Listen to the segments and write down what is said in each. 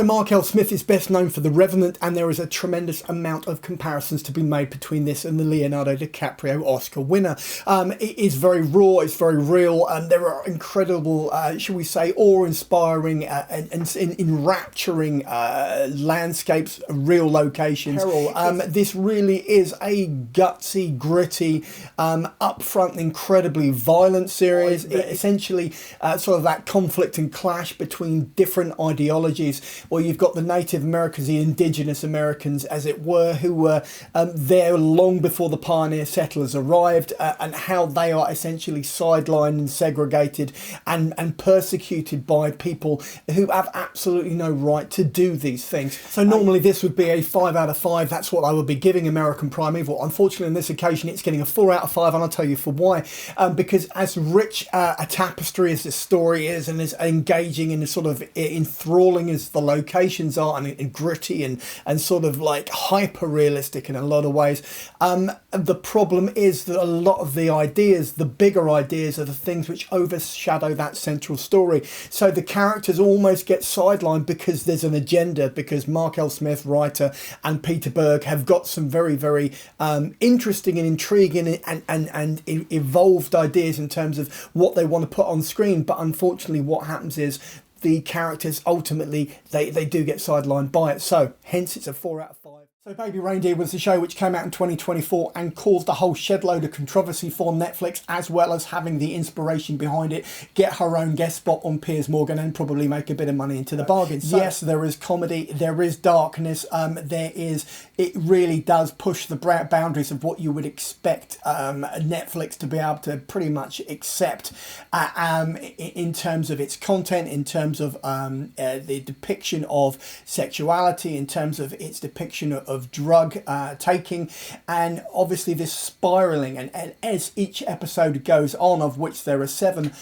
So Mark L. Smith is best known for The Revenant, and there is a tremendous amount of comparisons to be made between this and the Leonardo DiCaprio Oscar winner. It is very raw, it's very real, and there are incredible, shall we say, awe-inspiring and enrapturing landscapes, real locations. This really is a gutsy, gritty, upfront, incredibly violent series. Essentially, sort of that conflict and clash between different ideologies. Well, you've got the Native Americans, the indigenous Americans, as it were, who were there long before the pioneer settlers arrived, and how they are essentially sidelined and segregated and persecuted by people who have absolutely no right to do these things. So normally this would be a 5 out of 5. That's what I would be giving American Primeval. Unfortunately, on this occasion, it's getting a 4 out of 5, and I'll tell you for why. Because as rich a tapestry as this story is, and as engaging and as sort of enthralling as the locations are, and gritty and sort of like hyper realistic in a lot of ways, the problem is that a lot of the ideas, the bigger ideas, are the things which overshadow that central story. So the characters almost get sidelined because there's an agenda, because Mark L. Smith, writer, and Peter Berg have got some very, very interesting and intriguing and evolved ideas in terms of what they want to put on screen. But unfortunately, what happens is the characters ultimately they do get sidelined by it. So hence it's a 4 out of 5. So Baby Reindeer was the show which came out in 2024 and caused a whole shed load of controversy for Netflix, as well as having the inspiration behind it get her own guest spot on Piers Morgan and probably make a bit of money into the bargain. So, yes, there is comedy, there is darkness, it really does push the boundaries of what you would expect Netflix to be able to pretty much accept in terms of its content, in terms of the depiction of sexuality, in terms of its depiction of drug taking, and obviously this spiraling, and as each episode goes on, of which there are 7,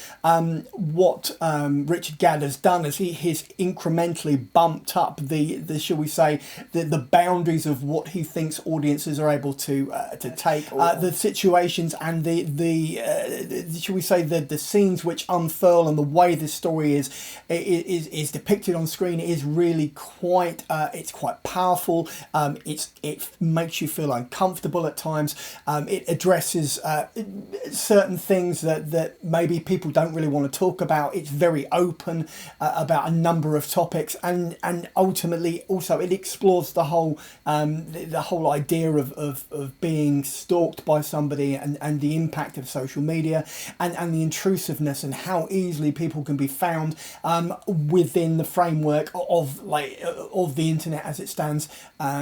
what Richard Gadd has done is he's incrementally bumped up the shall we say the boundaries of what he thinks audiences are able to take, the situations and the shall we say the scenes which unfurl, and the way this story is depicted on screen is really quite it's quite powerful. It makes you feel uncomfortable at times. It addresses certain things that maybe people don't really want to talk about. It's very open about a number of topics, and ultimately also it explores the whole idea of being stalked by somebody, and the impact of social media, and the intrusiveness, and how easily people can be found within the framework of the internet as it stands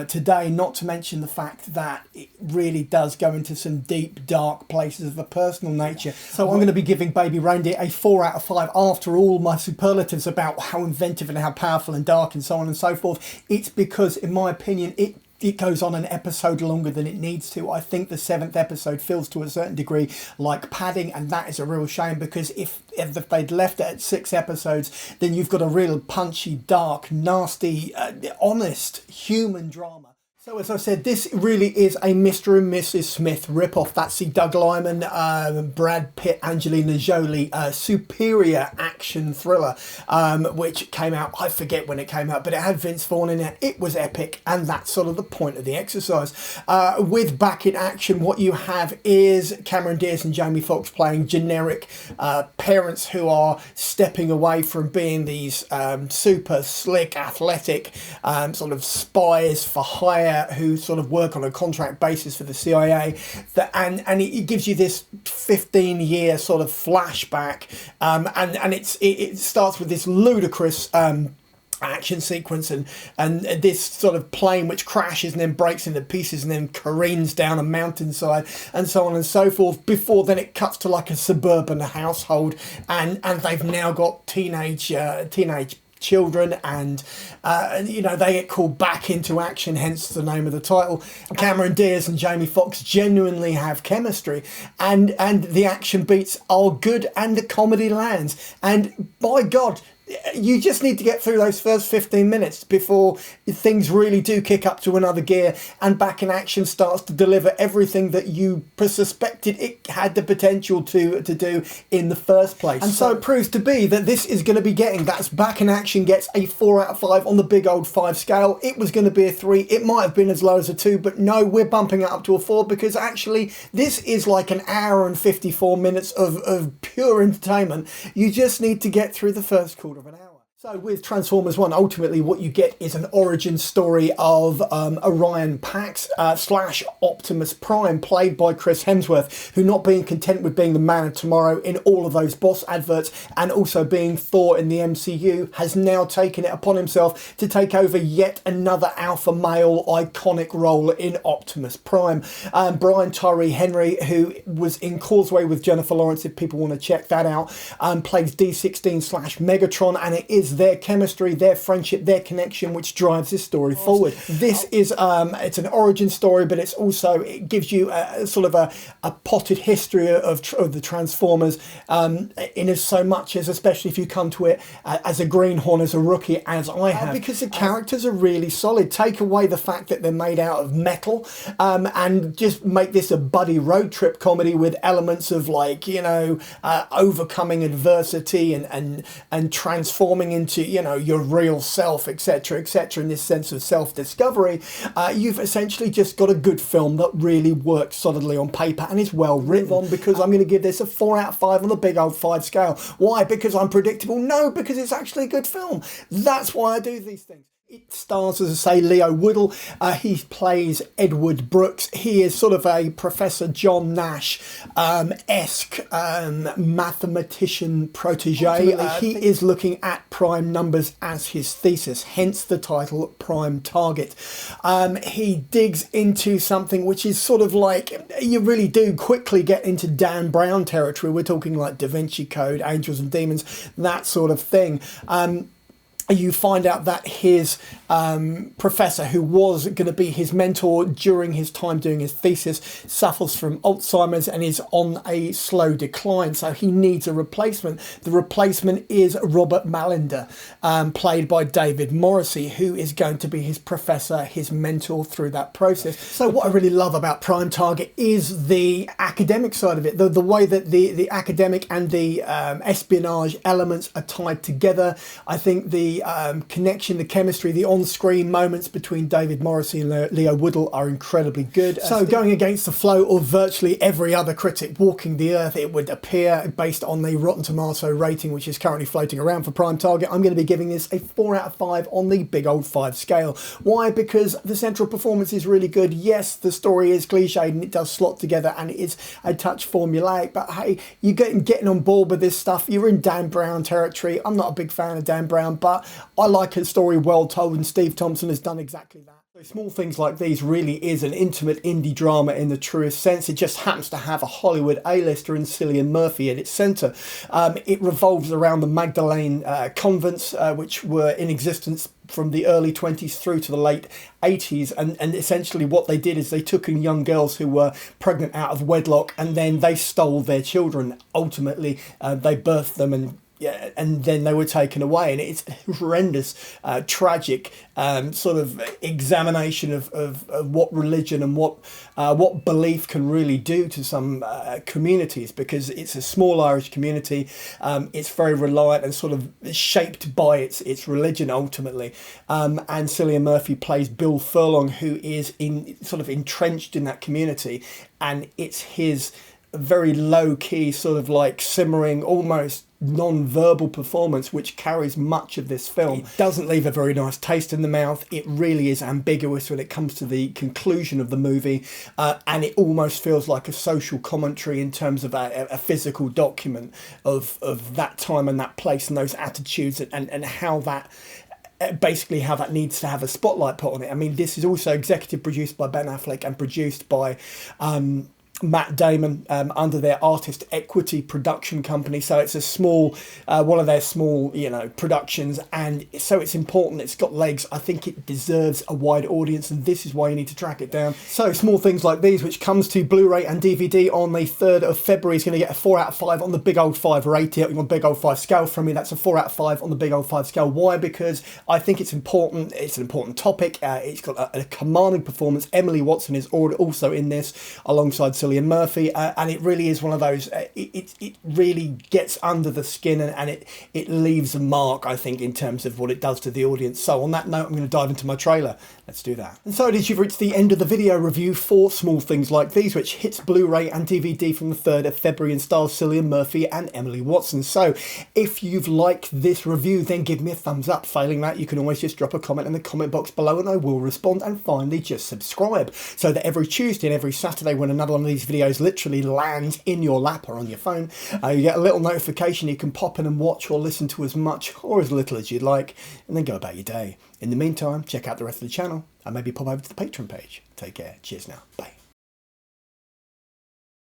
today. Not to mention the fact that it really does go into some deep, dark places of a personal nature. So I'm going to be giving Baby Reindeer a 4 out of 5 after all my superlatives about how inventive and how powerful and dark and so on and so forth. It's because, in my opinion, it goes on an episode longer than it needs to. I think the 7th episode feels to a certain degree like padding, and that is a real shame, because if they'd left it at 6 episodes, then you've got a real punchy, dark, nasty, honest human drama. So as I said, this really is a Mr. and Mrs. Smith ripoff. That's the Doug Liman, Brad Pitt, Angelina Jolie superior action thriller, which came out, I forget when it came out, but it had Vince Vaughn in it. It was epic, and that's sort of the point of the exercise. With back in action, what you have is Cameron Diaz and Jamie Foxx playing generic parents who are stepping away from being these super slick, athletic sort of spies for hire, who sort of work on a contract basis for the CIA, and it gives you this 15-year sort of flashback, and it starts with this ludicrous action sequence and this sort of plane which crashes and then breaks into pieces and then careens down a mountainside and so on and so forth, before then it cuts to like a suburban household, and they've now got teenage children, and they get called back into action, hence the name of the title. Cameron Diaz and Jamie Foxx genuinely have chemistry, and the action beats are good, and the comedy lands, and by God, you just need to get through those first 15 minutes before things really do kick up to another gear and Back in Action starts to deliver everything that you suspected it had the potential to do in the first place. And so it proves to be that this is going to be getting, that's Back in Action gets a 4 out of 5 on the big old 5 scale. It was going to be a 3. It might have been as low as a 2, but no, we're bumping it up to a 4 because actually this is like an hour and 54 minutes of pure entertainment. You just need to get through the first quarter of an hour. So with Transformers 1, ultimately what you get is an origin story of Orion Pax / Optimus Prime, played by Chris Hemsworth, who, not being content with being the Man of Tomorrow in all of those Boss adverts and also being Thor in the MCU, has now taken it upon himself to take over yet another alpha male iconic role in Optimus Prime. Brian Tyree Henry, who was in Causeway with Jennifer Lawrence, if people want to check that out, plays D16 / Megatron, and it is their chemistry, their friendship, their connection which drives this story forward. This is it's an origin story, but it's also, it gives you a sort of a potted history of the Transformers, in as so much as, especially if you come to it as a greenhorn, as a rookie, as I have, because the characters are really solid. Take away the fact that they're made out of metal, and just make this a buddy road trip comedy with elements of, like, you know, overcoming adversity and transforming into, you know, your real self, etc., etc., in this sense of self-discovery. You've essentially just got a good film that really works solidly on paper and is well written on, because I'm going to give this a 4 out of 5 on the big old 5 scale. Why? Because I'm predictable? No, because it's actually a good film. That's why I do these things. It stars, as I say, Leo Woodle. He plays Edward Brooks. He is sort of a Professor John Nash-esque mathematician protege. He is looking at prime numbers as his thesis, hence the title Prime Target. He digs into something which is sort of like, you really do quickly get into Dan Brown territory. We're talking like Da Vinci Code, Angels and Demons, that sort of thing. You find out that his professor, who was going to be his mentor during his time doing his thesis, suffers from Alzheimer's and is on a slow decline, so he needs a replacement. The replacement is Robert Mallender, played by David Morrissey, who is going to be his professor, his mentor through that process. So what I really love about Prime Target is the academic side of it, the way that the academic and the espionage elements are tied together. I think the connection, the chemistry, the on-screen moments between David Morrissey and Leo Woodle are incredibly good. So going against the flow of virtually every other critic walking the earth, it would appear, based on the Rotten Tomato rating which is currently floating around for Prime Target, I'm going to be giving this a 4 out of 5 on the big old 5 scale. Why? Because the central performance is really good. Yes, the story is cliched and it does slot together and it is a touch formulaic, but hey, you're getting on board with this stuff. You're in Dan Brown territory. I'm not a big fan of Dan Brown, but I like a story well told, and Steve Thompson has done exactly that. So small things like these really is an intimate indie drama in the truest sense. It just happens to have a Hollywood A-lister in Cillian Murphy at its centre. It revolves around the Magdalene convents, which were in existence from the early 20s through to the late 80s, and essentially what they did is they took in young girls who were pregnant out of wedlock, and then they stole their children. Ultimately, they birthed them and then they were taken away, and it's a horrendous, tragic sort of examination of what religion and what belief can really do to some communities, because it's a small Irish community. It's very reliant and sort of shaped by its religion ultimately. And Cillian Murphy plays Bill Furlong, who is sort of entrenched in that community, and it's his very low key, sort of like simmering, almost non-verbal performance which carries much of this film. It doesn't leave a very nice taste in the mouth. It really is ambiguous when it comes to the conclusion of the movie, and it almost feels like a social commentary in terms of a physical document of that time and that place and those attitudes and how that basically how that needs to have a spotlight put on it. I mean, this is also executive produced by Ben Affleck and produced by Matt Damon under their Artist Equity production company. So it's a small, one of their small, you know, productions, and so it's important. It's got legs. I think it deserves a wide audience, and this is why you need to track it down. So small things like these, which comes to Blu-ray and DVD on the 3rd of February, is going to get a 4 out of 5 on the big old 5 rating on the big old 5 scale from me. That's a 4 out of 5 on the big old 5 scale. Why? Because I think it's important. It's an important topic. It's got a commanding performance. Emily Watson is also in this alongside Cillian Murphy, and it really is one of those, it really gets under the skin, and it leaves a mark, I think, in terms of what it does to the audience. So on that note, I'm going to dive into my trailer. Let's do that. And so it is, you've reached the end of the video review for Small Things Like These, which hits Blu-ray and DVD from the 3rd of February and stars Cillian Murphy and Emily Watson. So if you've liked this review, then give me a thumbs up. Failing that, you can always just drop a comment in the comment box below and I will respond. And finally, just subscribe so that every Tuesday and every Saturday when another one of these videos literally lands in your lap or on your phone, you get a little notification. You can pop in and watch or listen to as much or as little as you'd like, and then go about your day. In the meantime, check out the rest of the channel and maybe pop over to the Patreon page. Take care. Cheers now. Bye.